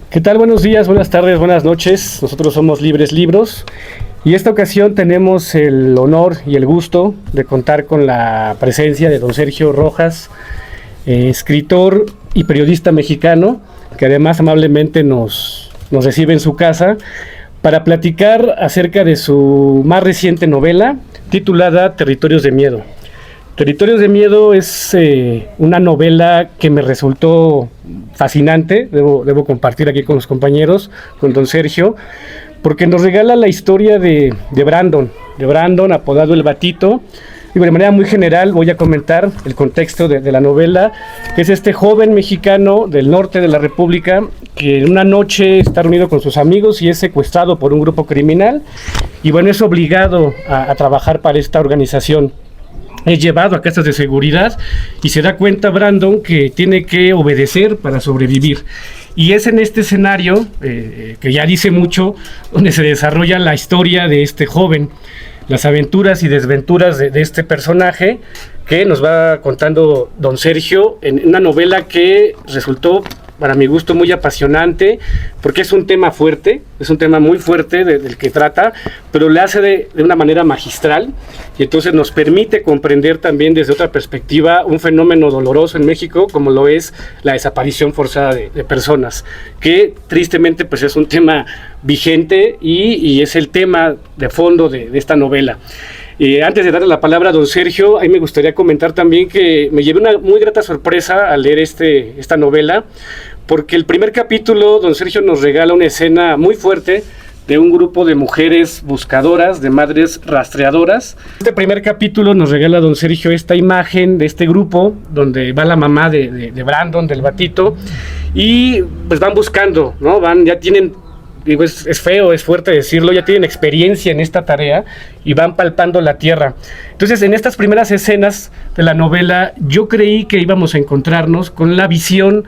¿Qué tal? Buenos días, buenas tardes, buenas noches. Nosotros somos Libres Libros y esta ocasión tenemos el honor y el gusto de contar con la presencia de don Sergio Rojas, escritor y periodista mexicano, que además amablemente nos recibe en su casa para platicar acerca de su más reciente novela titulada Territorios de Miedo. Territorios de Miedo es una novela que me resultó fascinante, debo compartir aquí con los compañeros, con don Sergio, porque nos regala la historia de Brandon, apodado El Batito, y de manera muy general voy a comentar el contexto de la novela, que es este joven mexicano del norte de la República, que en una noche está reunido con sus amigos y es secuestrado por un grupo criminal, y bueno, es obligado a trabajar para esta organización. Es llevado a casas de seguridad y se da cuenta Brandon que tiene que obedecer para sobrevivir. Y es en este escenario, que ya dice mucho, donde se desarrolla la historia de este joven, las aventuras y desventuras de este personaje que nos va contando don Sergio en una novela que resultó, para mi gusto, muy apasionante, porque es un tema fuerte, es un tema muy fuerte del que trata, pero le hace de una manera magistral, y entonces nos permite comprender también desde otra perspectiva un fenómeno doloroso en México, como lo es la desaparición forzada de personas, que tristemente pues es un tema vigente y es el tema de fondo de esta novela. Antes de darle la palabra a don Sergio, ahí me gustaría comentar también que me llevé una muy grata sorpresa al leer esta novela, porque el primer capítulo, don Sergio nos regala una escena muy fuerte de un grupo de mujeres buscadoras, de madres rastreadoras. Este primer capítulo nos regala don Sergio esta imagen de este grupo, donde va la mamá de Brandon, del Batito, y pues van buscando, ¿no? Ya tienen... Digo, es feo, es fuerte decirlo, ya tienen experiencia en esta tarea y van palpando la tierra. Entonces, en estas primeras escenas de la novela, yo creí que íbamos a encontrarnos con la visión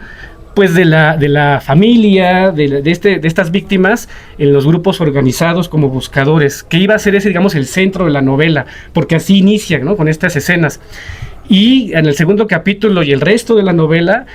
pues de la familia, de estas víctimas en los grupos organizados como buscadores, que iba a ser ese, digamos, el centro de la novela, porque así inicia, ¿no?, con estas escenas. Y en el segundo capítulo y el resto de la novela,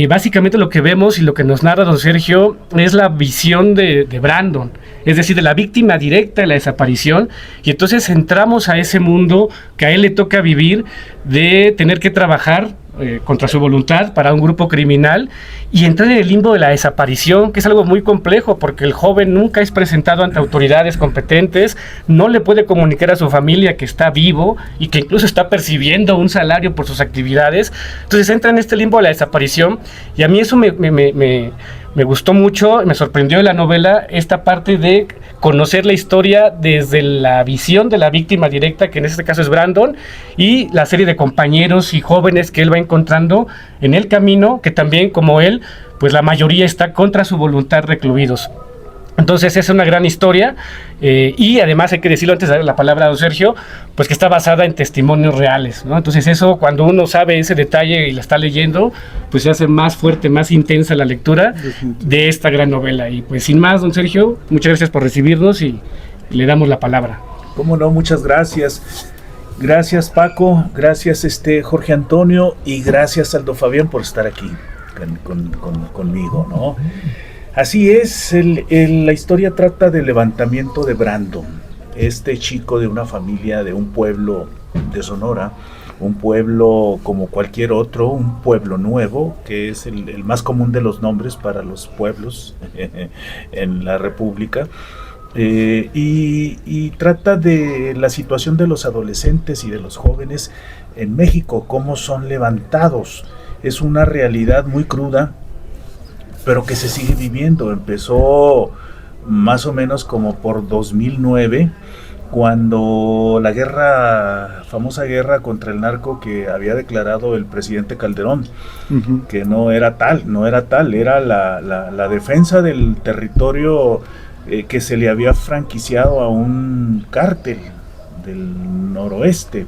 básicamente lo que vemos y lo que nos narra don Sergio es la visión de Brandon, es decir, de la víctima directa de la desaparición, y entonces entramos a ese mundo que a él le toca vivir, de tener que trabajar contra su voluntad para un grupo criminal y entrar en el limbo de la desaparición, que es algo muy complejo porque el joven nunca es presentado ante autoridades competentes, no le puede comunicar a su familia que está vivo y que incluso está percibiendo un salario por sus actividades. Entonces entra en este limbo de la desaparición, y a mí eso me gustó mucho, me sorprendió de la novela esta parte de conocer la historia desde la visión de la víctima directa, que en este caso es Brandon, y la serie de compañeros y jóvenes que él va encontrando en el camino, que también, como él, pues la mayoría está contra su voluntad recluidos. Entonces es una gran historia, y además hay que decirlo antes de darle la palabra a don Sergio, pues que está basada en testimonios reales, ¿no? Entonces eso, cuando uno sabe ese detalle y la está leyendo, pues se hace más fuerte, más intensa la lectura de esta gran novela. Y pues sin más, don Sergio, muchas gracias por recibirnos y le damos la palabra. Cómo no, muchas gracias. Gracias, Paco, gracias Jorge Antonio, y gracias Aldo Fabián por estar aquí conmigo, ¿no? Así es, la historia trata del levantamiento de Brandon, este chico de una familia de un pueblo de Sonora, un pueblo como cualquier otro, un pueblo nuevo, que es el más común de los nombres para los pueblos en la República, y trata de la situación de los adolescentes y de los jóvenes en México, cómo son levantados. Es una realidad muy cruda, pero que se sigue viviendo. Empezó más o menos como por 2009, cuando la famosa guerra contra el narco que había declarado el presidente Calderón, que no era tal, era la defensa del territorio que se le había franquiciado a un cártel del noroeste,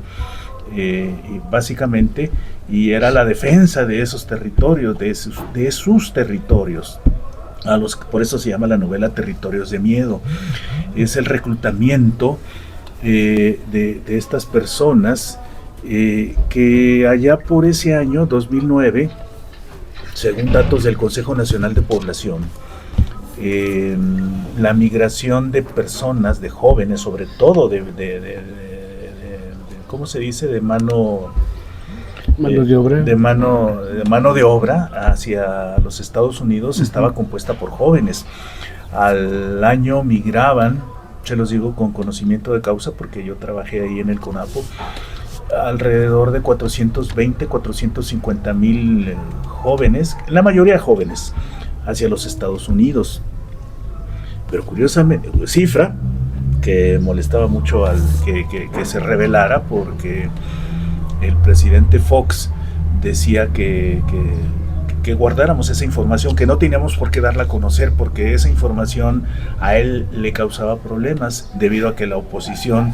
y básicamente, y era la defensa de esos territorios, de sus territorios, por eso se llama la novela Territorios de Miedo. Es el reclutamiento de estas personas que allá por ese año 2009, según datos del Consejo Nacional de Población, la migración de personas, de jóvenes, sobre todo ¿cómo se dice? De mano de obra. De mano de obra hacia los Estados Unidos estaba compuesta por jóvenes. Al año migraban, se los digo con conocimiento de causa porque yo trabajé ahí en el CONAPO, alrededor de 450 mil jóvenes, la mayoría jóvenes, hacia los Estados Unidos. Pero curiosamente, cifra que molestaba mucho al que se revelara, porque el presidente Fox decía que guardáramos esa información, que no teníamos por qué darla a conocer, porque esa información a él le causaba problemas, debido a que la oposición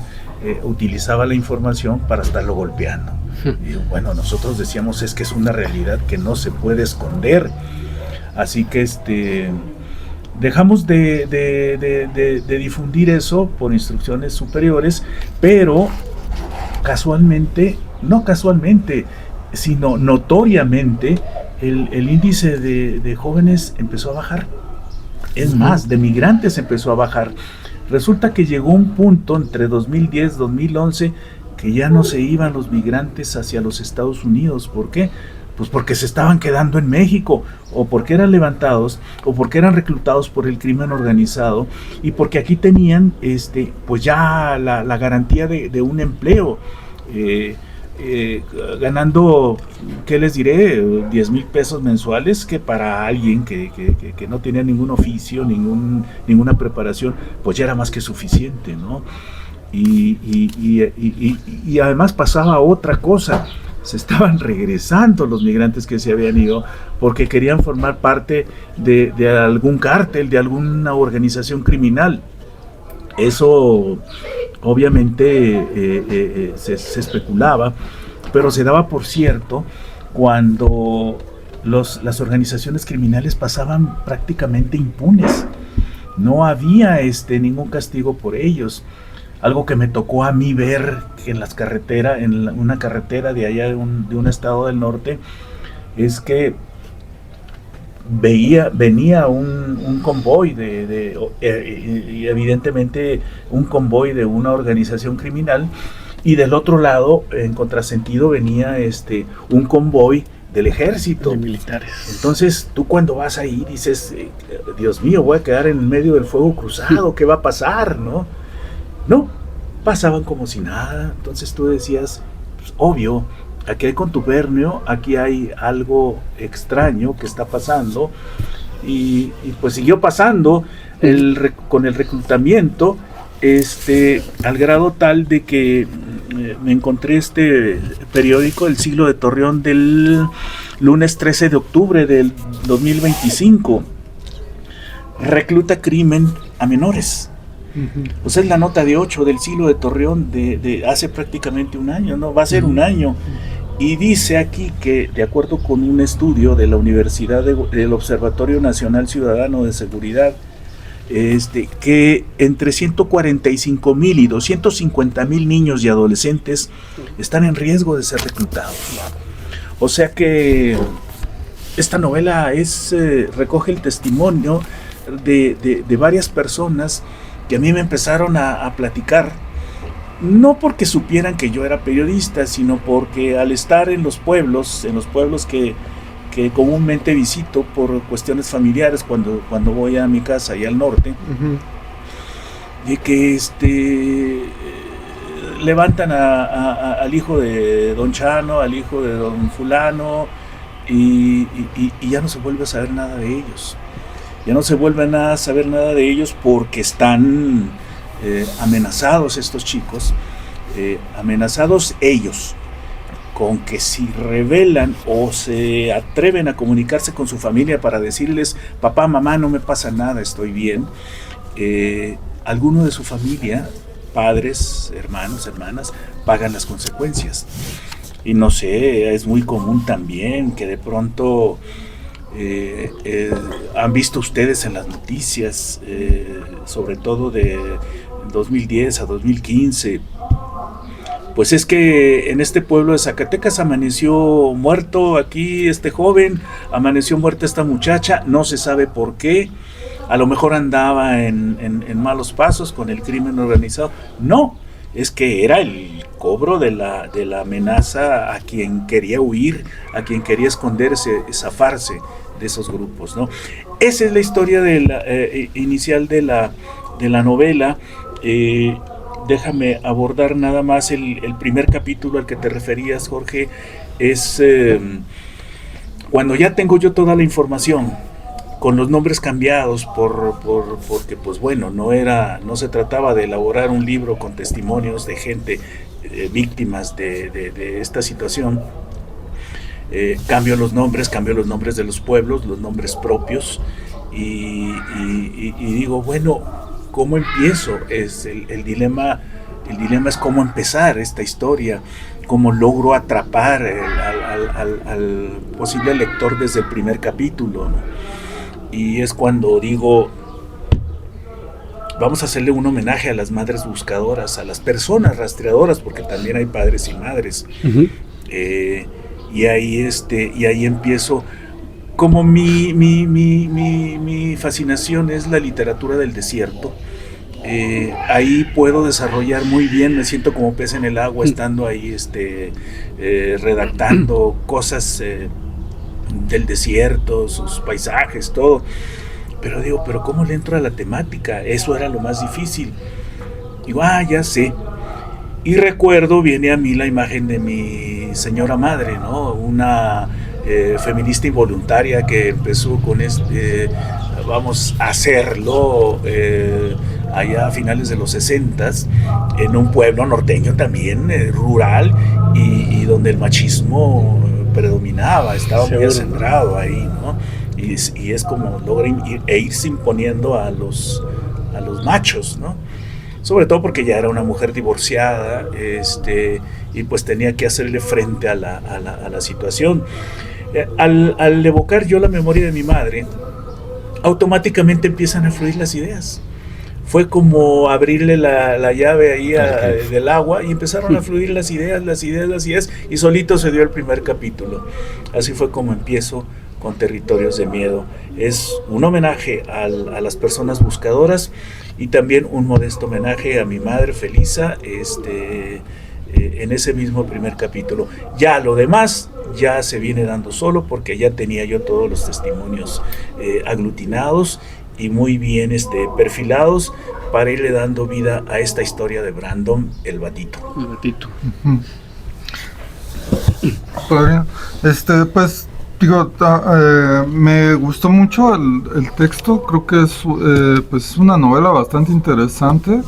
utilizaba la información para estarlo golpeando. Y bueno, nosotros decíamos, es que es una realidad que no se puede esconder. Así que dejamos de difundir eso por instrucciones superiores, pero no casualmente, sino notoriamente, el índice de jóvenes empezó a bajar. Es más, de migrantes empezó a bajar. Resulta que llegó un punto entre 2010 y 2011 que ya no se iban los migrantes hacia los Estados Unidos. ¿Por qué? Pues porque se estaban quedando en México, o porque eran levantados, o porque eran reclutados por el crimen organizado, y porque aquí tenían pues ya la garantía de un empleo, ganando, ¿qué les diré? 10,000 pesos mensuales, que para alguien que no tenía ningún oficio, ninguna preparación, pues ya era más que suficiente, ¿no? Y además pasaba otra cosa. Se estaban regresando los migrantes que se habían ido porque querían formar parte de algún cártel, de alguna organización criminal. Eso obviamente se especulaba, pero se daba por cierto cuando las organizaciones criminales pasaban prácticamente impunes. No había ningún castigo por ellos. Algo que me tocó a mí ver en una carretera de allá de un estado del norte, es que venía un convoy y evidentemente un convoy de una organización criminal, y del otro lado, en contrasentido, venía un convoy del ejército, de militares. Entonces tú cuando vas ahí dices, Dios mío, voy a quedar en medio del fuego cruzado, ¿qué va a pasar? No, pasaban como si nada. Entonces tú decías, pues, obvio, aquí hay contubernio, aquí hay algo extraño que está pasando, y pues siguió pasando con el reclutamiento, al grado tal de que me encontré este periódico, El Siglo de Torreón, del lunes 13 de octubre del 2025, recluta crimen a menores. Pues es la nota de 8 del Siglo de Torreón de hace prácticamente un año, ¿no? Va a ser un año. Y dice aquí que, de acuerdo con un estudio de la Universidad del Observatorio Nacional Ciudadano de Seguridad, que entre 145,000 y 250,000 niños y adolescentes están en riesgo de ser reclutados. O sea que esta novela recoge el testimonio de varias personas que a mí me empezaron a platicar, no porque supieran que yo era periodista, sino porque al estar en los pueblos que comúnmente visito por cuestiones familiares cuando voy a mi casa allá al norte, de que levantan al hijo de don Chano, al hijo de don fulano, y ya no se vuelve a saber nada de ellos. Ya no se vuelven a saber nada de ellos porque están amenazados estos chicos, amenazados ellos, con que si revelan o se atreven a comunicarse con su familia para decirles, papá, mamá, no me pasa nada, estoy bien, alguno de su familia, padres, hermanos, hermanas, pagan las consecuencias. Y no sé, es muy común también que de pronto han visto ustedes en las noticias, sobre todo de 2010 a 2015, pues es que en este pueblo de Zacatecas amaneció muerto aquí este joven, amaneció muerta esta muchacha, no se sabe por qué, a lo mejor andaba en malos pasos con el crimen organizado. No, es que era el cobro de la amenaza a quien quería huir, a quien quería esconderse, zafarse de esos grupos, ¿no? Esa es la historia inicial de la novela. Déjame abordar nada más el primer capítulo al que te referías, Jorge. Es cuando ya tengo yo toda la información, con los nombres cambiados porque pues bueno, no se trataba de elaborar un libro con testimonios de gente víctimas de esta situación. Cambio los nombres de los pueblos, los nombres propios, y digo, bueno, ¿cómo empiezo? Es el dilema es cómo empezar esta historia, cómo logro atrapar al posible lector desde el primer capítulo, ¿no? Y es cuando digo, vamos a hacerle un homenaje a las madres buscadoras, a las personas rastreadoras, porque también hay padres y madres. Uh-huh. Y ahí empiezo. Como mi fascinación es la literatura del desierto, ahí puedo desarrollar muy bien, me siento como pez en el agua estando ahí redactando cosas del desierto, sus paisajes, todo. Pero digo, ¿pero cómo le entro a la temática? Eso era lo más difícil. Digo, ya sé. Y recuerdo, viene a mí la imagen de mi señora madre, ¿no? Una feminista involuntaria que empezó con vamos a hacerlo allá a finales de los 60s, en un pueblo norteño también, rural, y donde el machismo predominaba, estaba muy acendrado ahí, ¿no? Y es como logra irse imponiendo a los machos, ¿no? Sobre todo porque ya era una mujer divorciada, y pues tenía que hacerle frente a la situación. Al evocar yo la memoria de mi madre, automáticamente empiezan a fluir las ideas. Fue como abrirle la llave ahí del agua y empezaron a fluir las ideas, y solito se dio el primer capítulo. Así fue como empiezo con Territorios de Miedo. Es un homenaje a las personas buscadoras y también un modesto homenaje a mi madre Felisa, en ese mismo primer capítulo. Ya lo demás ya se viene dando solo, porque ya tenía yo todos los testimonios aglutinados y muy bien perfilados para irle dando vida a esta historia de Brandon el Batito. El Batito. Uh-huh. Pues digo, me gustó mucho el texto. Creo que es una novela bastante interesante,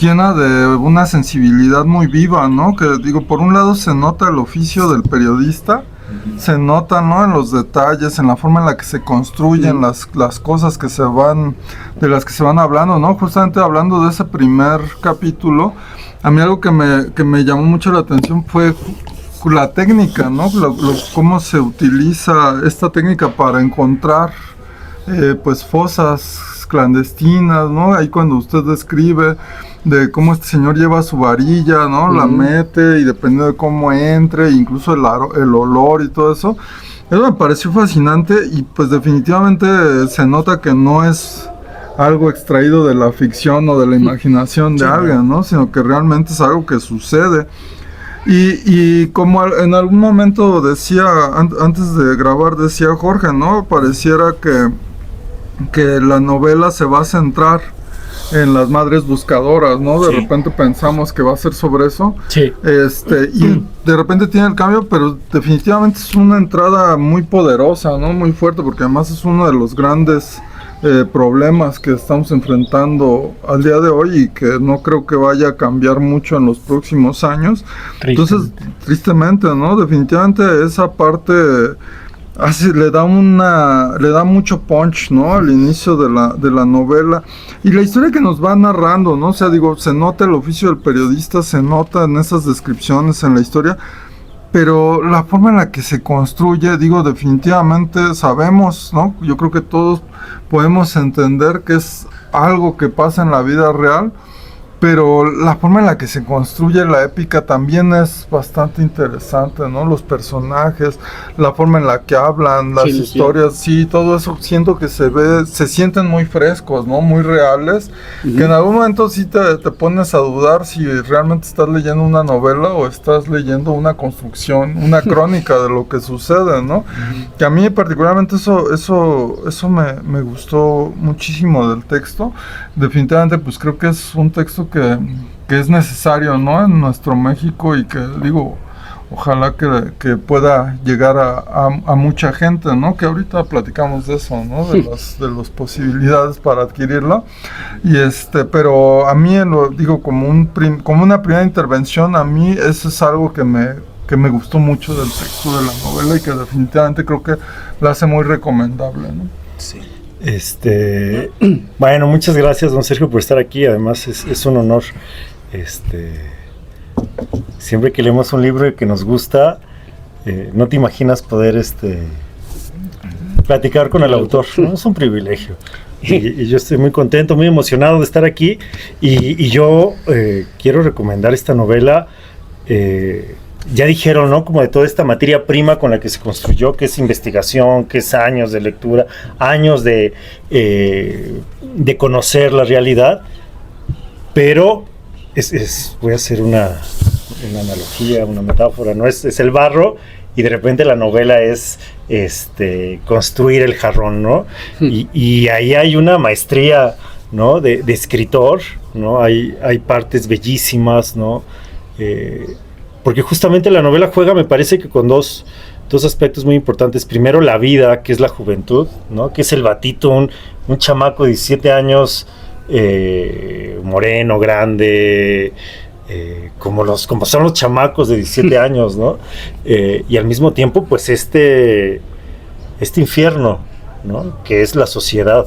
llena de una sensibilidad muy viva, ¿no? Que digo, por un lado se nota el oficio del periodista, uh-huh. Se nota, ¿no? En los detalles, en la forma en la que se construyen uh-huh. las cosas de las que se van hablando, ¿no? Justamente hablando de ese primer capítulo, a mí algo que me llamó mucho la atención fue la técnica, ¿no? Cómo se utiliza esta técnica para encontrar pues fosas clandestinas, ¿no? Ahí cuando usted describe de cómo este señor lleva su varilla, ¿no? La mete, y dependiendo de cómo entre, incluso el olor y todo eso me pareció fascinante, y pues definitivamente se nota que no es algo extraído de la ficción o de la imaginación de alguien, ¿no? Sino que realmente es algo que sucede. Y como en algún momento decía, antes de grabar decía Jorge, ¿no? Pareciera que la novela se va a centrar en las madres buscadoras, ¿no? De repente pensamos que va a ser sobre eso. Sí. Y de repente tiene el cambio, pero definitivamente es una entrada muy poderosa, ¿no? Muy fuerte, porque además es uno de los grandes problemas que estamos enfrentando al día de hoy, y que no creo que vaya a cambiar mucho en los próximos años. Entonces, tristemente, ¿no? Definitivamente esa parte le da mucho punch, ¿no? Al inicio de la novela, y la historia que nos va narrando, ¿no? O sea, digo, se nota el oficio del periodista, se nota en esas descripciones en la historia, pero la forma en la que se construye, digo, definitivamente sabemos, ¿no? Yo creo que todos podemos entender que es algo que pasa en la vida real, pero la forma en la que se construye la épica también es bastante interesante, ¿no? Los personajes, la forma en la que hablan, las historias, sí, todo eso siento que se sienten muy frescos, ¿no? Muy reales, que en algún momento sí te pones a dudar si realmente estás leyendo una novela o estás leyendo una construcción, una crónica de lo que sucede, ¿no? Que a mí particularmente eso me gustó muchísimo del texto. Definitivamente pues creo que es un texto que es necesario, ¿no? En nuestro México, y que digo, ojalá que pueda llegar a mucha gente, ¿no? Que ahorita platicamos de eso, ¿no? De las posibilidades para adquirirla. Y pero a mí, lo digo como una primera intervención, a mí eso es algo que me gustó mucho del texto de la novela y que definitivamente creo que la hace muy recomendable, ¿no? Sí. Bueno, muchas gracias, don Sergio, por estar aquí. Además es un honor. Siempre que leemos un libro que nos gusta, no te imaginas poder platicar con el autor, ¿no? Es un privilegio. Y yo estoy muy contento, muy emocionado de estar aquí. Y yo quiero recomendar esta novela. Ya dijeron, ¿no? Como de toda esta materia prima con la que se construyó, que es investigación, que es años de lectura, años de conocer la realidad. Pero voy a hacer una analogía, una metáfora, ¿no? Es el barro, y de repente la novela es construir el jarrón, ¿no? Y ahí hay una maestría, ¿no? De escritor, ¿no? Hay partes bellísimas, ¿no? Porque justamente la novela juega, me parece que con dos aspectos muy importantes. Primero, la vida, que es la juventud, ¿no? Que es el batito, un chamaco de 17 años, moreno, grande, como son los chamacos de 17 años, ¿no? Y al mismo tiempo, pues este infierno, ¿no? Que es la sociedad,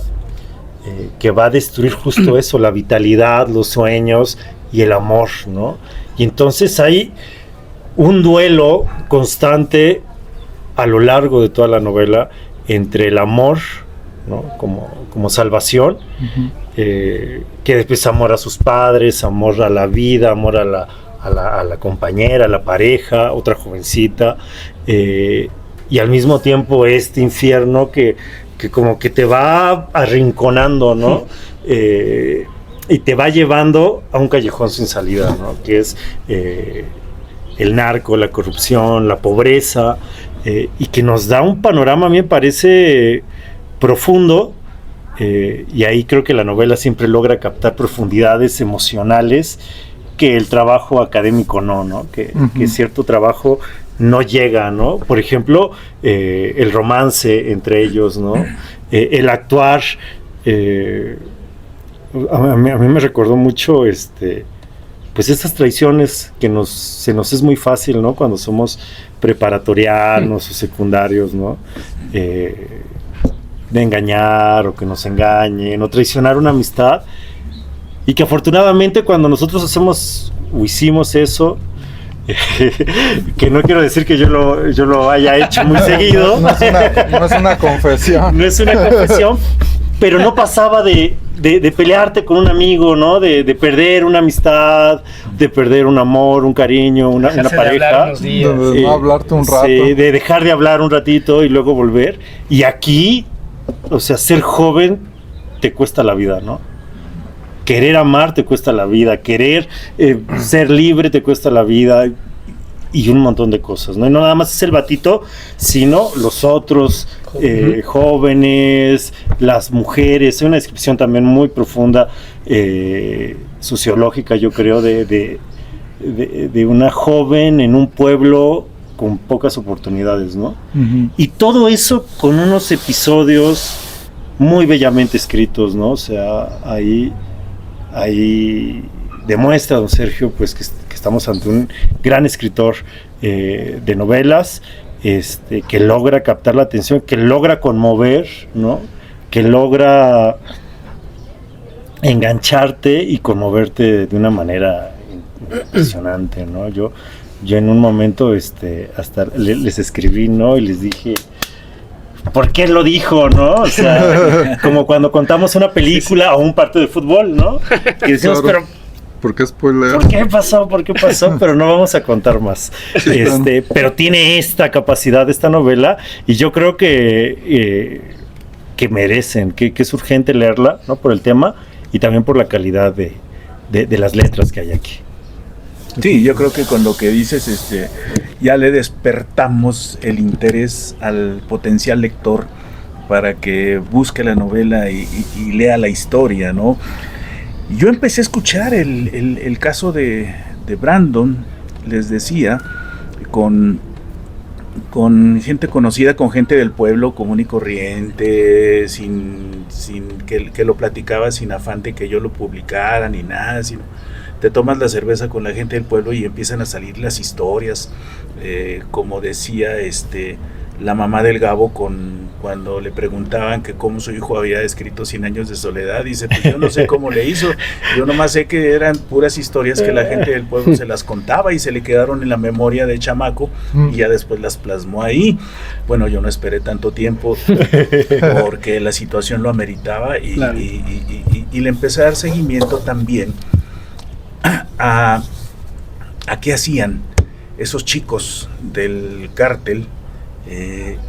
que va a destruir justo eso, la vitalidad, los sueños y el amor, ¿no? Y entonces hay un duelo constante a lo largo de toda la novela entre el amor, ¿no? como salvación, que después amor a sus padres, amor a la vida, amor a la compañera, a la pareja, otra jovencita, y al mismo tiempo este infierno que como que te va arrinconando, ¿no? Y te va llevando a un callejón sin salida, ¿no? Que es el narco, la corrupción, la pobreza, y que nos da un panorama, a mí me parece, profundo, y ahí creo que la novela siempre logra captar profundidades emocionales que el trabajo académico no, que cierto trabajo no llega, ¿no? Por ejemplo, el romance entre ellos, ¿no? El actuar, a mí me recordó mucho pues estas traiciones que se nos es muy fácil, ¿no? Cuando somos preparatorianos o secundarios, ¿no? De engañar, o que nos engañen, o traicionar una amistad, y que afortunadamente cuando nosotros hicimos eso, que no quiero decir que yo lo haya hecho muy seguido. No es una confesión. No es una confesión, pero no pasaba de pelearte con un amigo, ¿no? De perder una amistad, de perder un amor, un cariño, una pareja. De no hablarte un rato. Sí, de dejar de hablar un ratito y luego volver. Y aquí, o sea, ser joven te cuesta la vida, ¿no? Querer amar te cuesta la vida, querer ser libre te cuesta la vida, y un montón de cosas, ¿no? Y no nada más es el batito, sino los otros jóvenes, las mujeres. Hay una descripción también muy profunda, sociológica, yo creo, de una joven en un pueblo con pocas oportunidades, ¿no? Y todo eso con unos episodios muy bellamente escritos, ¿no? O sea, ahí demuestra, don Sergio, pues que estamos ante un gran escritor de novelas, que logra captar la atención, que logra conmover, ¿no? Que logra engancharte y conmoverte de una manera impresionante, ¿no? Yo en un momento hasta les escribí, ¿no? Y les dije, ¿por qué lo dijo, no? O sea, como cuando contamos una película o un partido de fútbol, ¿no? Que decimos, ¿Por qué spoiler? ¿Por qué pasó? ¿Por qué pasó? Pero no vamos a contar más. Pero tiene esta capacidad, esta novela, y yo creo que merecen, que es urgente leerla, ¿no? Por el tema y también por la calidad de las letras que hay aquí. Sí, yo creo que con lo que dices, ya le despertamos el interés al potencial lector para que busque la novela y lea la historia, ¿no? Yo empecé a escuchar el caso de Brandon, les decía, con gente conocida, con gente del pueblo común y corriente, sin que lo platicaba sin afán de que yo lo publicara ni nada, sino te tomas la cerveza con la gente del pueblo y empiezan a salir las historias, como decía la mamá del Gabo cuando le preguntaban que cómo su hijo había escrito 100 años de soledad, dice, pues yo no sé cómo le hizo, yo nomás sé que eran puras historias que la gente del pueblo se las contaba y se le quedaron en la memoria de chamaco y ya después las plasmó ahí. Bueno, yo no esperé tanto tiempo porque la situación lo ameritaba y le empecé a dar seguimiento también a qué hacían esos chicos del cártel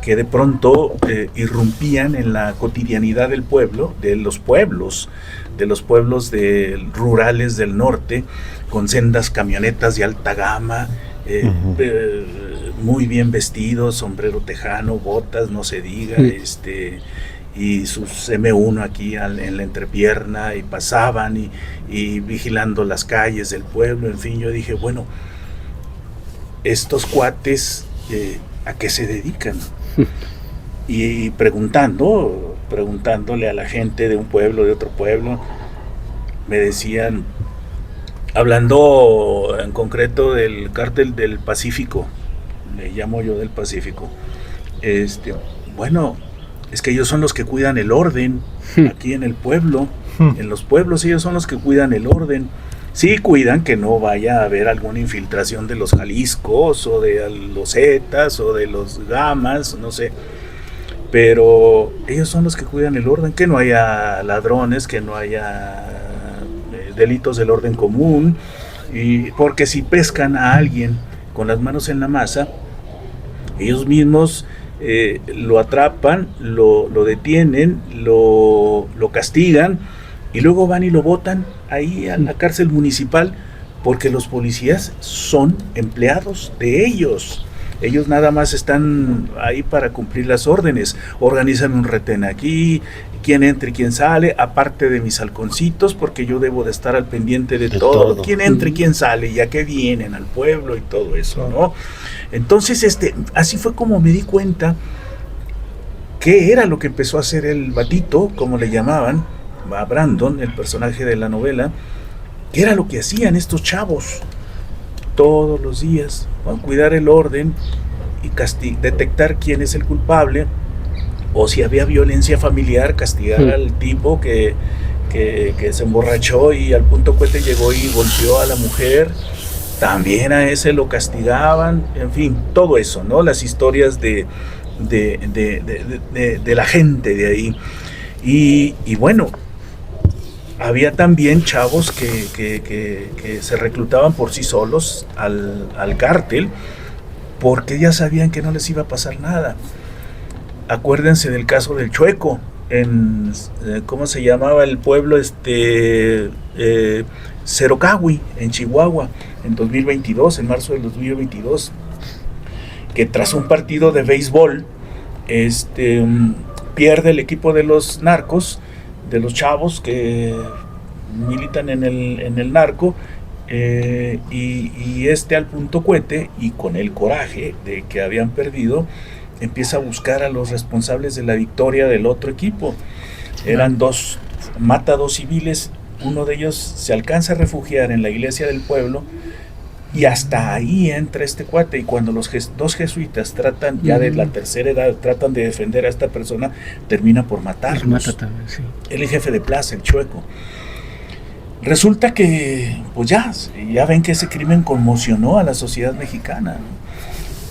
que de pronto irrumpían en la cotidianidad del pueblo, de los pueblos rurales del norte, con sendas camionetas de alta gama, muy bien vestidos, sombrero tejano, botas, no se diga, y sus M1 aquí en la entrepierna, y pasaban y vigilando las calles del pueblo. En fin, yo dije, bueno, estos cuates ¿a qué se dedican? Y preguntándole a la gente de un pueblo, de otro pueblo, me decían, hablando en concreto del cártel del Pacífico, le llamo yo del Pacífico, bueno, es que ellos son los que cuidan el orden aquí en el pueblo, en los pueblos ellos son los que cuidan el orden. Sí cuidan que no vaya a haber alguna infiltración de los Jaliscos o de los Zetas o de los Gamas, no sé, pero ellos son los que cuidan el orden, que no haya ladrones, que no haya delitos del orden común, y porque si pescan a alguien con las manos en la masa, ellos mismos lo atrapan, lo detienen, lo castigan, y luego van y lo botan ahí a la cárcel municipal, porque los policías son empleados de ellos. Ellos nada más están ahí para cumplir las órdenes. Organizan un retén aquí, quién entra y quién sale, aparte de mis halconcitos, porque yo debo de estar al pendiente de todo. Quién entra y quién sale, y a qué vienen al pueblo y todo eso, ¿no? Entonces, así fue como me di cuenta qué era lo que empezó a hacer el batito, como le llamaban, a Brandon, el personaje de la novela, qué era lo que hacían estos chavos todos los días, cuidar el orden y detectar quién es el culpable, o si había violencia familiar, castigar al tipo que se emborrachó y al punto cohete llegó y golpeó a la mujer, también a ese lo castigaban. En fin, todo eso, ¿no? Las historias de la gente de ahí. Y bueno, había también chavos que se reclutaban por sí solos al cártel, porque ya sabían que no les iba a pasar nada. Acuérdense del caso del Chueco, ¿cómo se llamaba el pueblo? Cerocahui, en Chihuahua, en 2022, en marzo del 2022, que tras un partido de béisbol, pierde el equipo de los narcos, de los chavos que militan en el narco, y al punto cohete, y con el coraje de que habían perdido, empieza a buscar a los responsables de la victoria del otro equipo. Eran mata a dos civiles, uno de ellos se alcanza a refugiar en la iglesia del pueblo, y hasta ahí entra este cuate, y cuando los dos jesuitas tratan, ya de la tercera edad, tratan de defender a esta persona, termina por matarlos. Mata también, sí. El jefe de plaza, el Chueco. Resulta que, pues ya ven que ese crimen conmocionó a la sociedad mexicana, ¿no?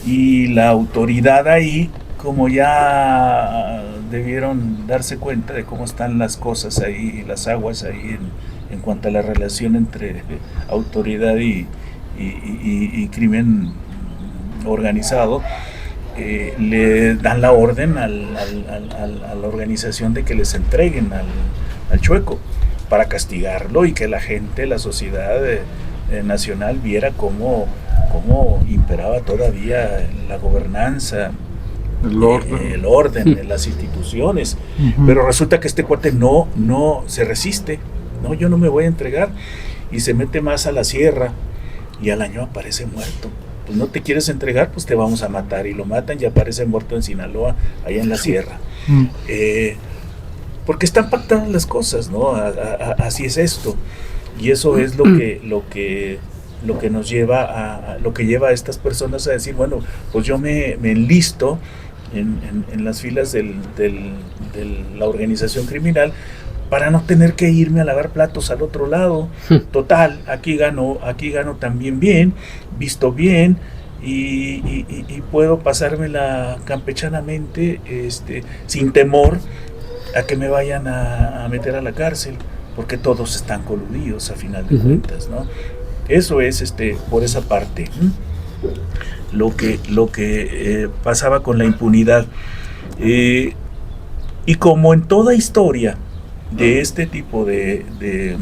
Y la autoridad ahí, como ya debieron darse cuenta de cómo están las cosas ahí, las aguas ahí en cuanto a la relación entre autoridad y crimen organizado, le dan la orden a la organización de que les entreguen al chueco para castigarlo y que la gente, la sociedad nacional viera cómo imperaba todavía la gobernanza, el orden en las instituciones. Pero resulta que este cuate no se resiste. No, yo no me voy a entregar, y se mete más a la sierra y al año aparece muerto. Pues no te quieres entregar, pues te vamos a matar, y lo matan y aparece muerto en Sinaloa, allá en la sierra. Porque están pactadas las cosas, ¿no? Así es esto, y eso es lo que nos lleva lo que lleva a estas personas a decir, bueno, pues yo me enlisto en las filas de la organización criminal para no tener que irme a lavar platos al otro lado. Total, aquí gano también bien, visto bien, y puedo pasármela campechanamente, sin temor a que me vayan a meter a la cárcel, porque todos están coludidos a final de cuentas, ¿no? Eso es por esa parte lo que pasaba con la impunidad, y como en toda historia de este tipo de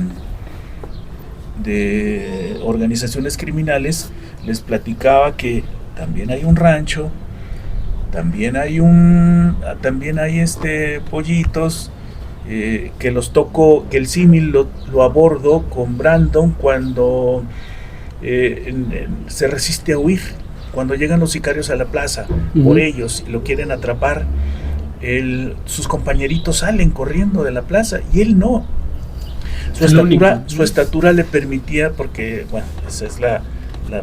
organizaciones criminales, les platicaba que también hay un rancho, también hay pollitos, que los tocó, que el símil lo abordo con Brandon cuando se resiste a huir, cuando llegan los sicarios a la plaza por ellos y lo quieren atrapar. Sus compañeritos salen corriendo de la plaza y él no. Su estatura le permitía, porque bueno, esa es la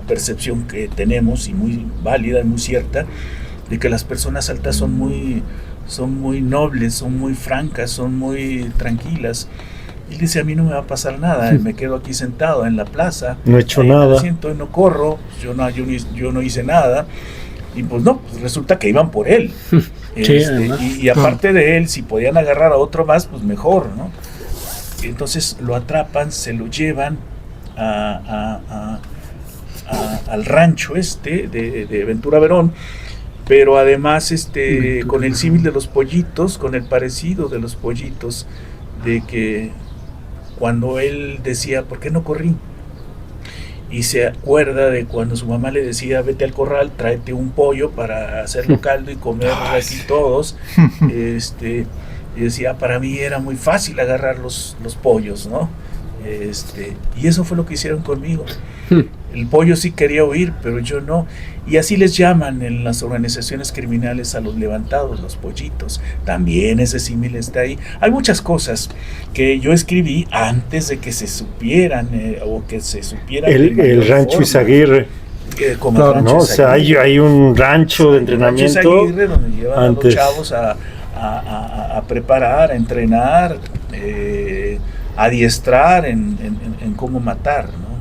percepción que tenemos, y muy válida y muy cierta, de que las personas altas son muy nobles, son muy francas, son muy tranquilas. Y dice, a mí no me va a pasar nada, me quedo aquí sentado en la plaza, no he hecho nada, me siento, no corro, yo no hice nada. Y pues no, pues resulta que iban por él. Y aparte de él, si podían agarrar a otro más, pues mejor, ¿no? Entonces lo atrapan, se lo llevan al rancho de Ventura Verón, pero además con el símil de los pollitos, con el parecido de los pollitos, de que cuando él decía, ¿por qué no corrí? Y se acuerda de cuando su mamá le decía, vete al corral, tráete un pollo para hacerlo caldo y comer aquí todos. Y decía, para mí era muy fácil agarrar los pollos, ¿no? Y eso fue lo que hicieron conmigo. El pollo sí quería huir, pero yo no. Y así les llaman en las organizaciones criminales a los levantados, los pollitos. También ese símil está ahí. Hay muchas cosas que yo escribí antes de que se supieran, o que se supieran. El rancho Izaguirre. Claro, ¿no? O sea, hay un rancho de entrenamiento. El rancho Izaguirre, donde llevan a los chavos a preparar, a entrenar, a adiestrar en cómo matar, ¿no?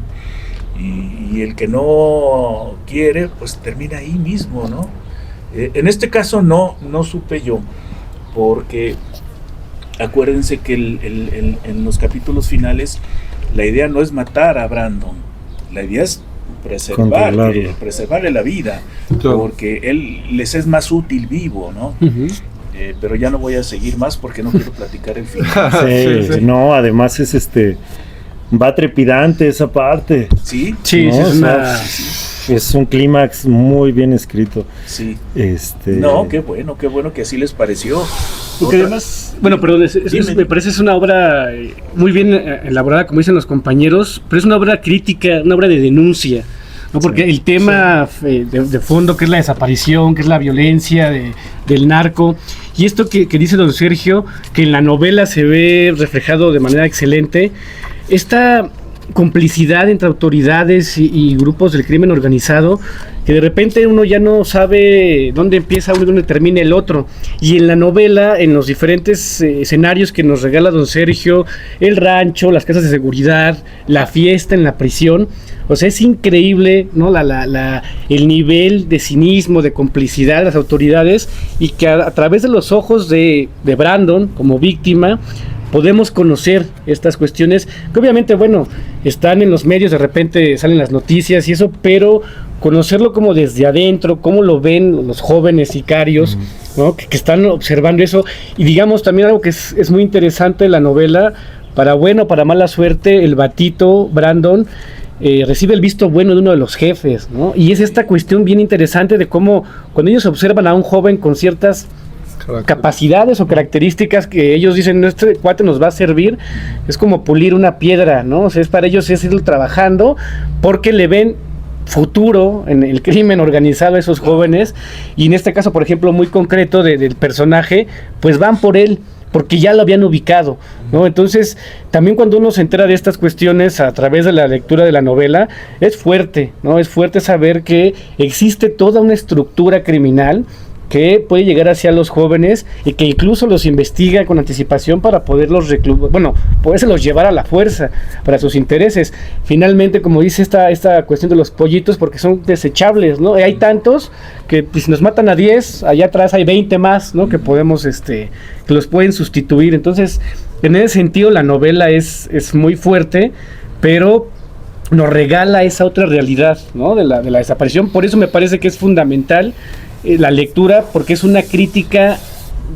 Y el que no quiere, pues termina ahí mismo, ¿no? En este caso no supe yo, porque acuérdense que en los la idea no es matar a Brandon, la idea es preservarle la vida, porque él les es más útil vivo, ¿no? Pero ya no voy a seguir más porque no quiero platicar el final. Sí. No, además es va trepidante esa parte. Sí, ¿no? Es un clímax muy bien escrito. Sí. No, qué bueno que así les pareció. Porque además, bueno, perdón, me parece es una obra muy bien elaborada, como dicen los compañeros, pero es una obra crítica, una obra de denuncia, ¿no? Porque el tema de fondo, que es la desaparición, que es la violencia del narco, y esto que dice don Sergio, que en la novela se ve reflejado de manera excelente, esta complicidad entre autoridades y grupos del crimen organizado, que de repente uno ya no sabe dónde empieza uno y dónde termina el otro. Y en la novela, en los diferentes escenarios que nos regala don Sergio, el rancho, las casas de seguridad, la fiesta en la prisión, o sea, es increíble, ¿no? El nivel de cinismo, de complicidad de las autoridades, y que a través de los ojos de Brandon como víctima, podemos conocer estas cuestiones que obviamente, bueno, están en los medios, de repente salen las noticias y eso, pero conocerlo como desde adentro, cómo lo ven los jóvenes sicarios, ¿no? que están observando eso. Y digamos también algo que es muy interesante de la novela, para buena o para mala suerte, el batito Brandon recibe el visto bueno de uno de los jefes, ¿no? Y es esta cuestión bien interesante de cómo cuando ellos observan a un joven con ciertas capacidades o características que ellos dicen, este cuate nos va a servir, es como pulir una piedra, ¿no? O sea, para ellos es ir trabajando porque le ven futuro en el crimen organizado a esos jóvenes, y en este caso, por ejemplo, muy concreto del personaje, pues van por él porque ya lo habían ubicado, ¿no? Entonces, también cuando uno se entera de estas cuestiones a través de la lectura de la novela, es fuerte, ¿no? Es fuerte saber que existe toda una estructura criminal que puede llegar hacia los jóvenes y que incluso los investiga con anticipación para poderlos podérselos llevar a la fuerza para sus intereses. Finalmente, como dice esta cuestión de los pollitos, porque son desechables, ¿no? Hay tantos que pues, si nos matan a 10, allá atrás hay 20 más, ¿no? Que podemos, que los pueden sustituir. Entonces, en ese sentido, la novela es muy fuerte, pero nos regala esa otra realidad, ¿no? de la desaparición. Por eso me parece que es fundamental la lectura, porque es una crítica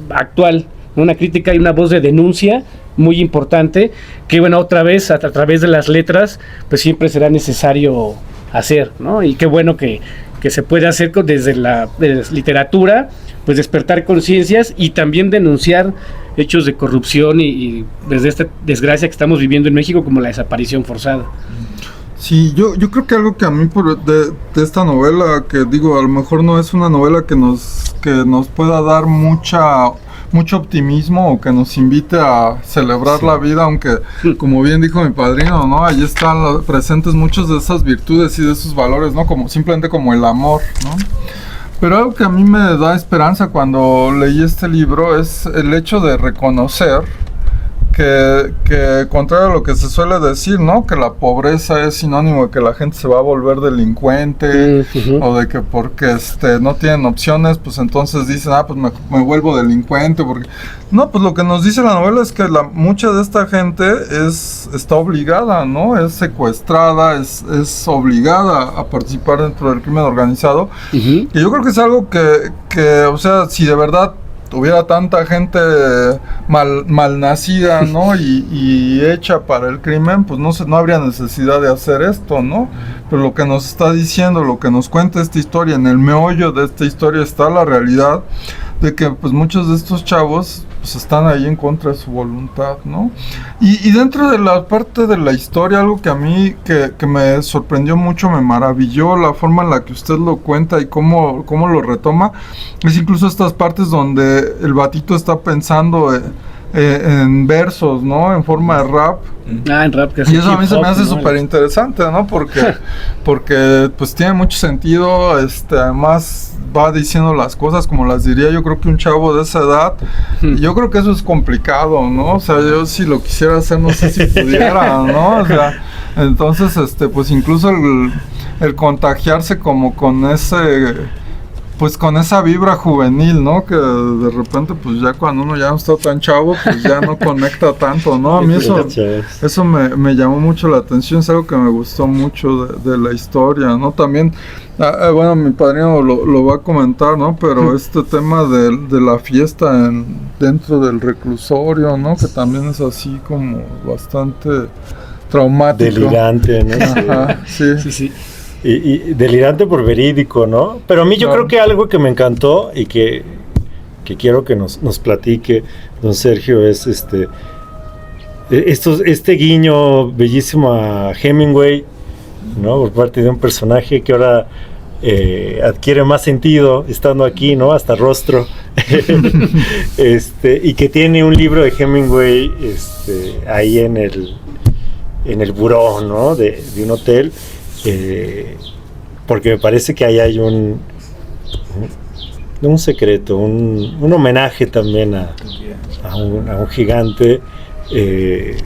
actual, una crítica y una voz de denuncia muy importante, que bueno, otra vez a través de las letras pues siempre será necesario hacer, ¿no? Y qué bueno que se puede hacer desde la literatura, pues despertar conciencias y también denunciar hechos de corrupción y desde esta desgracia que estamos viviendo en México, como la desaparición forzada. Sí, yo creo que algo que a mí de esta novela, que digo, a lo mejor no es una novela que nos pueda dar mucho optimismo o que nos invite a celebrar la vida, aunque como bien dijo mi padrino, ¿no? Ahí están presentes muchas de esas virtudes y de esos valores, ¿no? Como simplemente como el amor, ¿no? Pero algo que a mí me da esperanza cuando leí este libro es el hecho de reconocer que contrario a lo que se suele decir, ¿no? Que la pobreza es sinónimo de que la gente se va a volver delincuente, o de que porque no tienen opciones, pues entonces dicen, pues me vuelvo delincuente, porque no, pues lo que nos dice la novela es que mucha de esta gente está obligada, ¿no? Es secuestrada, es obligada a participar dentro del crimen organizado. Y yo creo que es algo que, o sea, si de verdad hubiera tanta gente malnacida, ¿no? y hecha para el crimen, pues no habría necesidad de hacer esto, ¿no? Pero lo que nos está diciendo, lo que nos cuenta esta historia, en el meollo de esta historia está la realidad de que pues muchos de estos chavos pues están ahí en contra de su voluntad, ¿no? Y dentro de la parte de la historia, algo que a mí que me sorprendió mucho, me maravilló la forma en la que usted lo cuenta y cómo lo retoma, es incluso estas partes donde el batito está pensando en versos, ¿no? En forma de rap. En rap, que y eso a mí se me hace súper interesante, ¿no? Porque pues tiene mucho sentido, además va diciendo las cosas como las diría yo creo que un chavo de esa edad. Y yo creo que eso es complicado, ¿no? O sea, yo si lo quisiera hacer no sé si pudiera, ¿no? O sea, entonces pues incluso el contagiarse como con esa vibra juvenil, ¿no? Que de repente, pues ya cuando uno ya no está tan chavo, pues ya no conecta tanto, ¿no? A mí eso me llamó mucho la atención, es algo que me gustó mucho de la historia, ¿no? También, bueno, mi padrino lo va a comentar, ¿no? Pero este tema de la fiesta dentro del reclusorio, ¿no? Que también es así como bastante traumático. Delirante, ¿no? Ajá, sí. Y delirante por verídico, ¿no? Pero a mí yo creo que algo que me encantó y que quiero que nos platique don Sergio es este guiño bellísimo a Hemingway, ¿no? Por parte de un personaje que ahora adquiere más sentido estando aquí, ¿no? Hasta rostro. Y que tiene un libro de Hemingway ahí en el buró, ¿no? De un hotel. Porque me parece que ahí hay un secreto, un homenaje también a un gigante que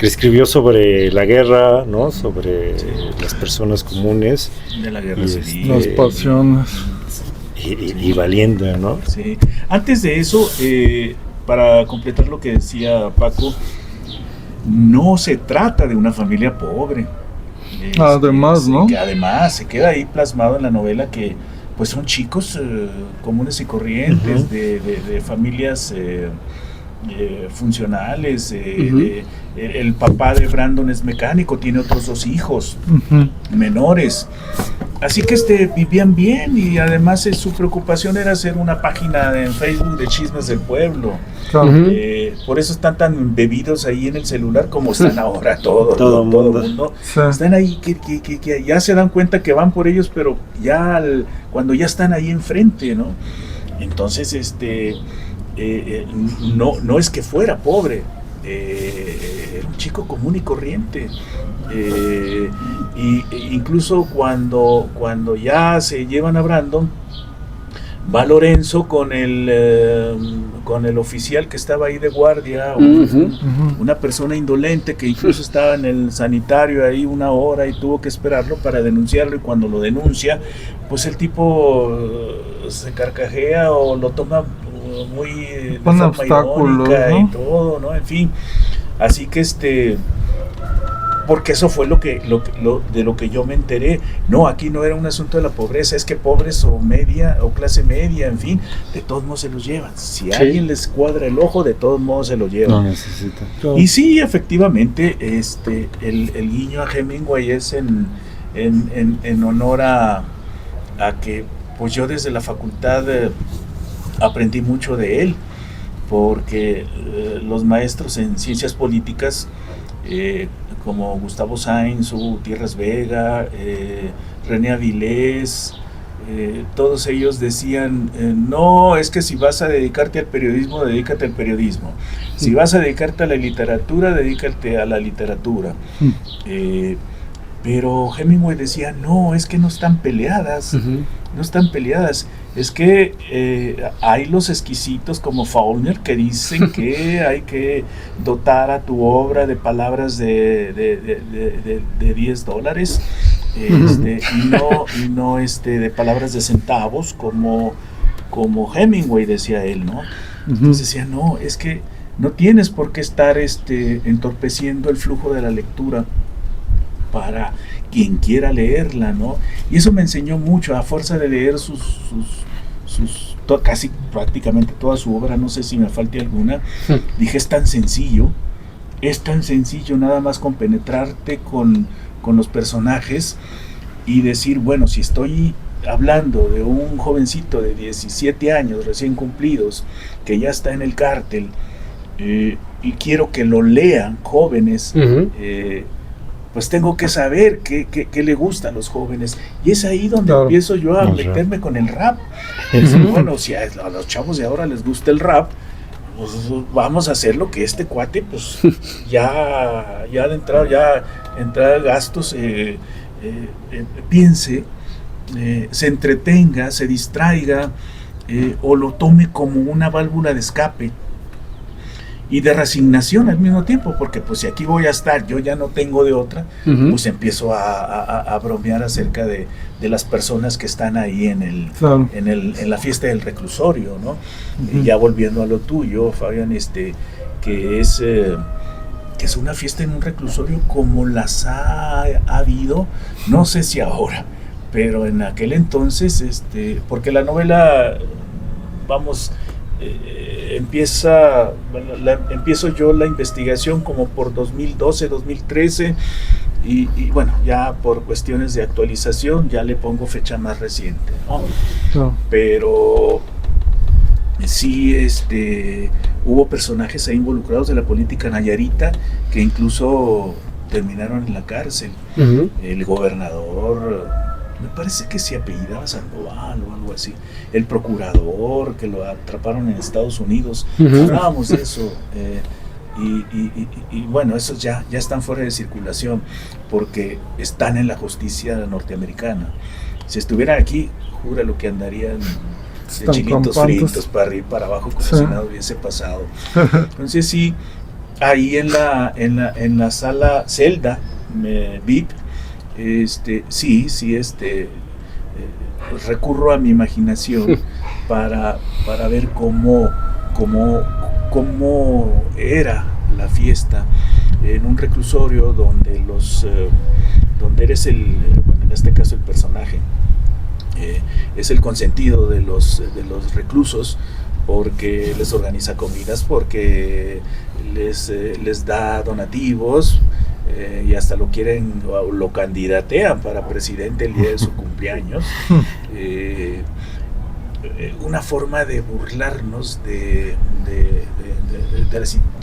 escribió sobre la guerra, ¿no? Sobre las personas comunes de la guerra civil, las pasiones y valiente, ¿no? Sí. Antes de eso, para completar lo que decía Paco, no se trata de una familia pobre. Además, ¿no? Que además se queda ahí plasmado en la novela que pues son chicos comunes y corrientes, de familias funcionales. El papá de Brandon es mecánico, tiene otros 2 hijos menores. Así que vivían bien, y además su preocupación era hacer una página en Facebook de chismes del pueblo. Por eso están tan embebidos ahí en el celular como están ahora todo el mundo. Sí. Están ahí que ya se dan cuenta que van por ellos, pero ya cuando ya están ahí enfrente, ¿no? Entonces, no es que fuera pobre, era un chico común y corriente. Incluso cuando ya se llevan a Brandon, va Lorenzo con el oficial que estaba ahí de guardia, una persona indolente que incluso estaba en el sanitario ahí 1 hora y tuvo que esperarlo para denunciarlo, y cuando lo denuncia, pues el tipo se carcajea o lo toma muy de forma irónica, ¿no? Y todo, ¿no? En fin, así que porque eso fue de lo que yo me enteré. No, aquí no era un asunto de la pobreza, es que pobres o media o clase media, en fin, de todos modos se los llevan. Si alguien les cuadra el ojo, de todos modos se lo llevan. No necesita. Y sí, efectivamente, el guiño a Hemingway es en honor a que pues yo desde la facultad aprendí mucho de él, porque los maestros en ciencias políticas, como Gustavo Sainz, Hugo Gutiérrez Vega, René Avilés, todos ellos decían, no, es que si vas a dedicarte al periodismo, dedícate al periodismo. Si vas a dedicarte a la literatura, dedícate a la literatura. Pero Hemingway decía, no, es que no están peleadas, no están peleadas. Es que hay los exquisitos como Faulkner que dicen que hay que dotar a tu obra de palabras de $10 y no de palabras de centavos como Hemingway, decía él, ¿no? Entonces decía, no, es que no tienes por qué estar entorpeciendo el flujo de la lectura para quien quiera leerla, ¿no? Y eso me enseñó mucho, a fuerza de leer casi prácticamente toda su obra, no sé si me falte alguna. Dije, es tan sencillo nada más compenetrarte con los personajes y decir, bueno, si estoy hablando de un jovencito de 17 años recién cumplidos que ya está en el cártel, y quiero que lo lean jóvenes, pues tengo que saber qué le gusta a los jóvenes, y es ahí donde empiezo yo a meterme con el rap. Bueno, si a los chavos de ahora les gusta el rap, pues vamos a hacer lo que este cuate, pues ya de entrada, ya entrar gastos, piense, se entretenga, se distraiga, o lo tome como una válvula de escape y de resignación al mismo tiempo, porque pues si aquí voy a estar, yo ya no tengo de otra, pues empiezo a bromear acerca de las personas que están ahí en la fiesta del reclusorio, ¿no? Y ya volviendo a lo tuyo, Fabián, que es una fiesta en un reclusorio como las ha habido, no sé si ahora, pero en aquel entonces, porque la novela, vamos, empiezo yo la investigación como por 2012, 2013, y bueno, ya por cuestiones de actualización ya le pongo fecha más reciente, ¿no? Pero sí, hubo personajes ahí involucrados de la política nayarita que incluso terminaron en la cárcel. El gobernador, me parece que se apellidaba Sandoval o algo así, el procurador que lo atraparon en Estados Unidos, hablábamos de eso, y bueno, esos ya están fuera de circulación porque están en la justicia norteamericana. Si estuvieran aquí, júralo que andarían de chilitos fritos para arriba y para abajo como si nada hubiese pasado. Entonces sí, ahí en la sala celda VIP, recurro a mi imaginación para ver cómo cómo era la fiesta en un reclusorio donde donde eres bueno, en este caso el personaje, es el consentido de los reclusos, porque les organiza comidas, porque les da donativos, y hasta lo quieren o lo candidatean para presidente el día de su cumpleaños. Una forma de burlarnos de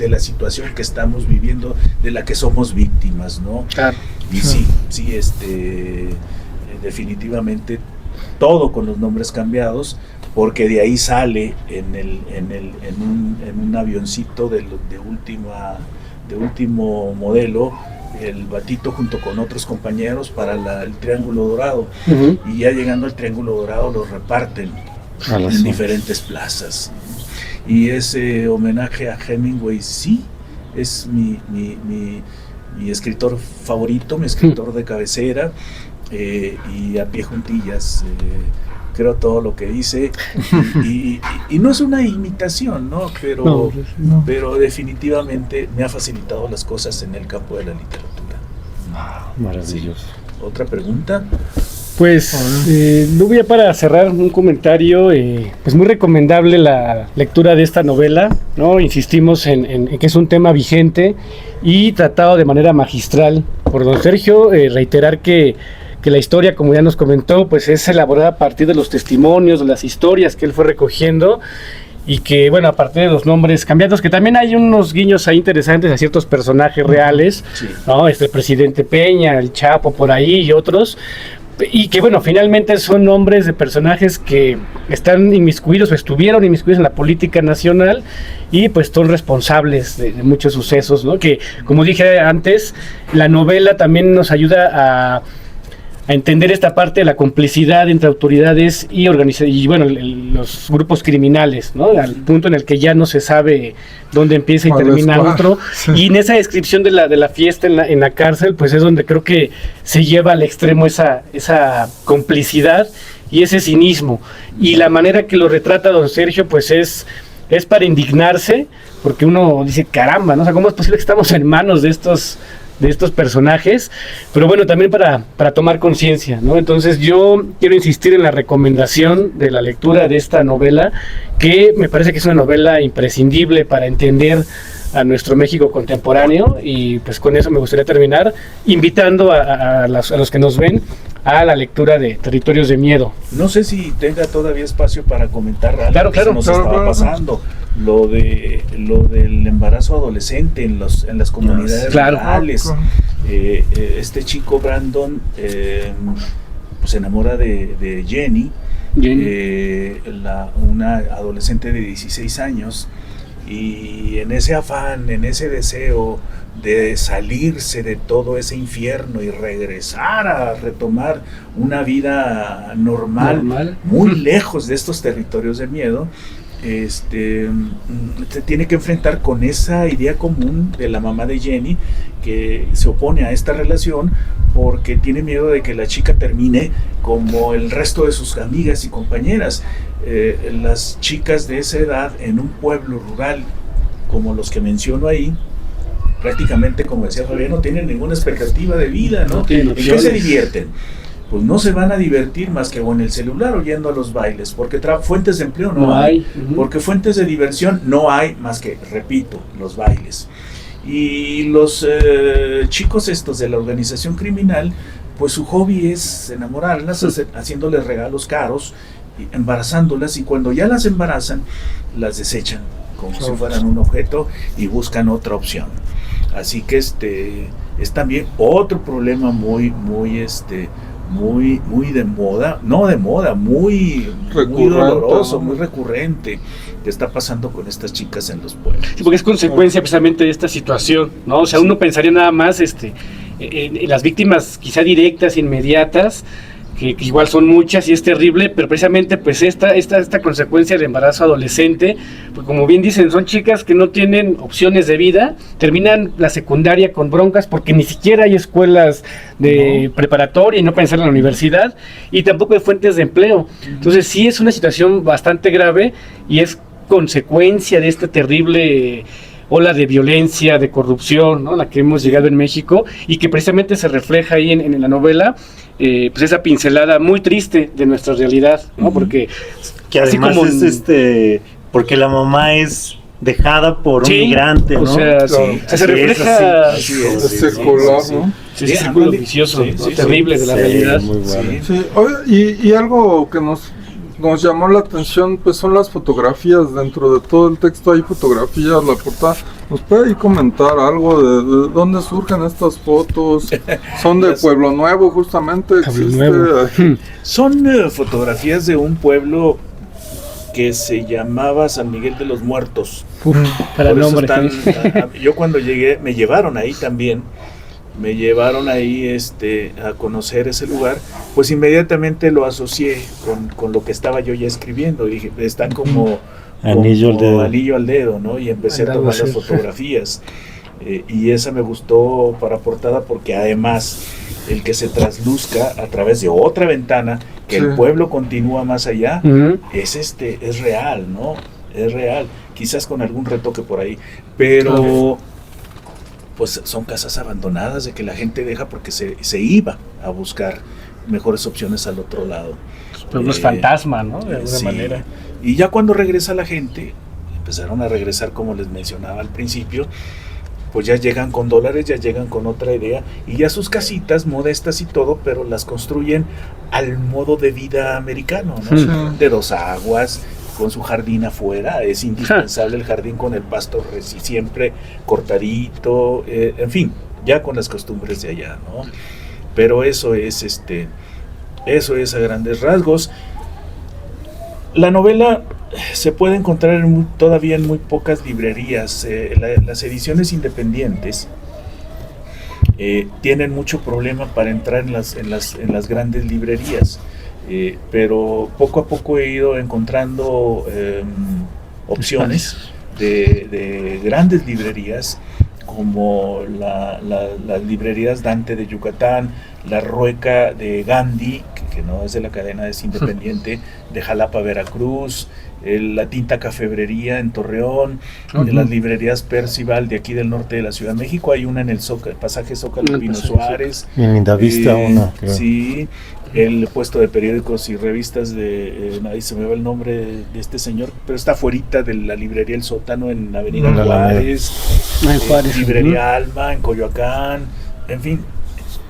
la situación que estamos viviendo, de la que somos víctimas, ¿no? Claro. Y sí, definitivamente todo con los nombres cambiados, porque de ahí sale en un avioncito de último modelo, el Batito junto con otros compañeros para el Triángulo Dorado. Uh-huh. Y ya llegando al Triángulo Dorado los reparten en diferentes plazas. Y ese homenaje a Hemingway, sí, es mi escritor favorito, mi escritor de cabecera, y a pie juntillas creo todo lo que dice, y no es una imitación, ¿no? Pero definitivamente me ha facilitado las cosas en el campo de la literatura. Maravilloso. Sí. ¿Otra pregunta? Pues, luego ya para cerrar un comentario, pues muy recomendable la lectura de esta novela, ¿no? Insistimos en que es un tema vigente y tratado de manera magistral por don Sergio. Reiterar que la historia, como ya nos comentó, pues es elaborada a partir de los testimonios, de las historias que él fue recogiendo, y que, bueno, a partir de los nombres cambiados, que también hay unos guiños ahí interesantes a ciertos personajes reales, sí, ¿no? El presidente Peña, el Chapo por ahí y otros, y que, bueno, finalmente son nombres de personajes que están inmiscuidos o estuvieron inmiscuidos en la política nacional y pues son responsables de muchos sucesos, ¿no? Que, como dije antes, la novela también nos ayuda a entender esta parte de la complicidad entre autoridades y bueno, los grupos criminales, ¿no? Al punto en el que ya no se sabe dónde empieza y termina otro. Sí. Y en esa descripción de la fiesta en la cárcel, pues es donde creo que se lleva al extremo esa complicidad y ese cinismo. Y la manera que lo retrata don Sergio, pues es para indignarse, porque uno dice, caramba, ¿no? O sea, ¿cómo es posible que estamos en manos de estos personajes? Pero bueno, también para tomar conciencia, ¿no? Entonces yo quiero insistir en la recomendación de la lectura de esta novela, que me parece que es una novela imprescindible para entender a nuestro México contemporáneo, y pues con eso me gustaría terminar invitando a los que nos ven a la lectura de Territorios de Miedo. No sé si tenga todavía espacio para comentar algo. Claro, que nos estaba pasando. Lo del embarazo adolescente en las comunidades rurales. Este chico Brandon pues se enamora de Jenny. Una adolescente de 16 años, y en ese afán, en ese deseo de salirse de todo ese infierno y regresar a retomar una vida normal. Muy lejos de estos territorios de miedo, se tiene que enfrentar con esa idea común de la mamá de Jenny, que se opone a esta relación porque tiene miedo de que la chica termine como el resto de sus amigas y compañeras. Las chicas de esa edad en un pueblo rural como los que menciono ahí, prácticamente, como decía Fabián, no tienen ninguna expectativa de vida, ¿no? ¿En qué se divierten? Pues no se van a divertir más que con el celular o yendo a los bailes, porque fuentes de empleo no hay. Uh-huh. Porque fuentes de diversión no hay más que, repito, los bailes. Y los chicos estos de la organización criminal, pues su hobby es enamorarlas, haciéndoles regalos caros, embarazándolas, y cuando ya las embarazan, las desechan como si fueran un objeto y buscan otra opción. Así que es también otro problema muy de moda, muy doloroso, muy recurrente, que está pasando con estas chicas en los pueblos. Sí, porque es consecuencia precisamente de esta situación, ¿no? O sea, uno pensaría nada más en las víctimas quizá directas, inmediatas, que igual son muchas y es terrible, pero precisamente pues esta consecuencia del embarazo adolescente, pues como bien dicen, son chicas que no tienen opciones de vida, terminan la secundaria con broncas porque ni siquiera hay escuelas de preparatoria, y no pensar en la universidad, y tampoco hay fuentes de empleo. Entonces sí es una situación bastante grave, y es consecuencia de esta terrible ola de violencia, de corrupción, ¿no? A la que hemos llegado en México, y que precisamente se refleja ahí en la novela, pues esa pincelada muy triste de nuestra realidad, ¿no? Porque que además como es porque la mamá es dejada por un migrante, ¿no? O sea, se refleja circular, ¿no? Sí, ese círculo vicioso, terrible de la realidad. Muy bueno. Sí, y algo que nos llamó la atención, pues son las fotografías. Dentro de todo el texto hay fotografías, la portada. ¿Nos puede ahí comentar algo de dónde surgen estas fotos? ¿Son de Pueblo Nuevo, justamente? Son fotografías de un pueblo que se llamaba San Miguel de los Muertos. Para el nombre. Yo cuando llegué, me llevaron ahí también. Me llevaron ahí a conocer ese lugar, pues inmediatamente lo asocié con lo que estaba yo ya escribiendo. Y dije, están como anillo al dedo, ¿no? Y empecé a tomar las fotografías. Y esa me gustó para portada porque además el que se trasluzca a través de otra ventana, que el pueblo continúa más allá, es real, ¿no? Es real, quizás con algún retoque por ahí, pero pues son casas abandonadas de que la gente deja porque se iba a buscar mejores opciones al otro lado. Pueblos fantasma, ¿no? De alguna manera. Y ya cuando regresa la gente, empezaron a regresar como les mencionaba al principio, pues ya llegan con dólares, ya llegan con otra idea, y ya sus casitas modestas y todo, pero las construyen al modo de vida americano, ¿no? De 2 aguas, con su jardín afuera. Es indispensable el jardín con el pasto siempre cortadito, en fin, ya con las costumbres de allá, ¿no? Pero eso es a grandes rasgos. La novela se puede encontrar todavía en muy pocas librerías. Las ediciones independientes tienen mucho problema para entrar en las grandes librerías. Pero poco a poco he ido encontrando opciones de grandes librerías, como las librerías Dante de Yucatán, la Rueca de Gandhi, que no es de la cadena, es independiente, de Jalapa, Veracruz, la Tinta Cafebrería en Torreón, las librerías Percival de aquí del norte de la Ciudad de México. Hay una en el pasaje Zócalo Pino Suárez. En Lindavista una, creo. Sí. El puesto de periódicos y revistas ahí se me va el nombre de este señor, pero está afuerita de la librería El Sótano en Avenida Juárez, librería Alma en Coyoacán, en fin.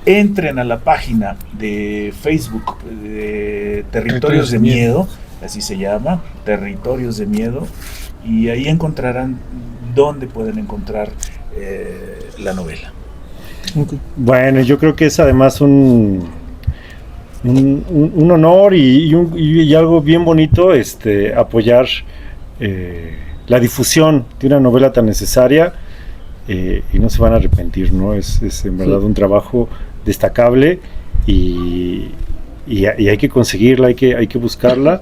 Entren a la página de Facebook de Territorios de Miedo, así se llama, Territorios de Miedo, y ahí encontrarán dónde pueden encontrar la novela. Bueno, yo creo que es además un honor y algo bien bonito apoyar la difusión de una novela tan necesaria, y no se van a arrepentir, ¿no? Es en verdad un trabajo destacable y hay que conseguirla, hay que buscarla,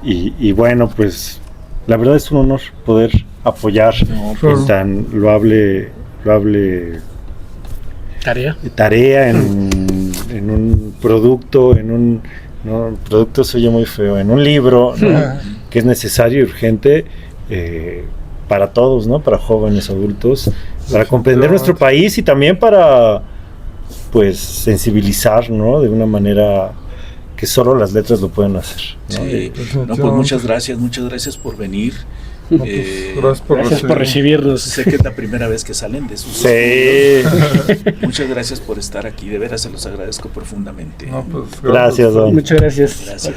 y bueno, pues la verdad es un honor poder apoyar en tan loable tarea en un producto, producto se oye muy feo, en un libro, ¿no? Que es necesario y urgente para todos, ¿no? Para jóvenes, adultos, para comprender nuestro país y también para, pues, sensibilizar, ¿no? De una manera que solo las letras lo pueden hacer, ¿no? Sí. Pues muchas gracias por venir. Gracias por recibirnos. Sé que es la primera vez que salen de sus estudios. Muchas gracias por estar aquí, de veras se los agradezco profundamente. Gracias, don. Muchas gracias.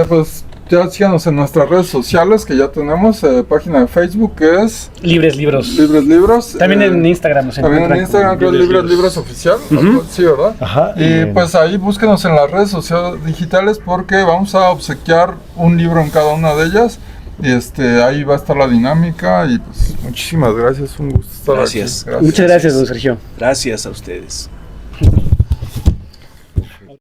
Pues ya síganos en nuestras redes sociales, que ya tenemos página de Facebook, que es Libres Libros. También en Instagram nos encuentran. También en Instagram, que es Libres Libros Oficial. Sí, ¿verdad? Ajá. Y pues ahí búsquenos en las redes sociales digitales, porque vamos a obsequiar un libro en cada una de ellas. Y ahí va a estar la dinámica. Y pues muchísimas gracias, un gusto estar aquí. Gracias. Muchas gracias, don Sergio. Gracias a ustedes.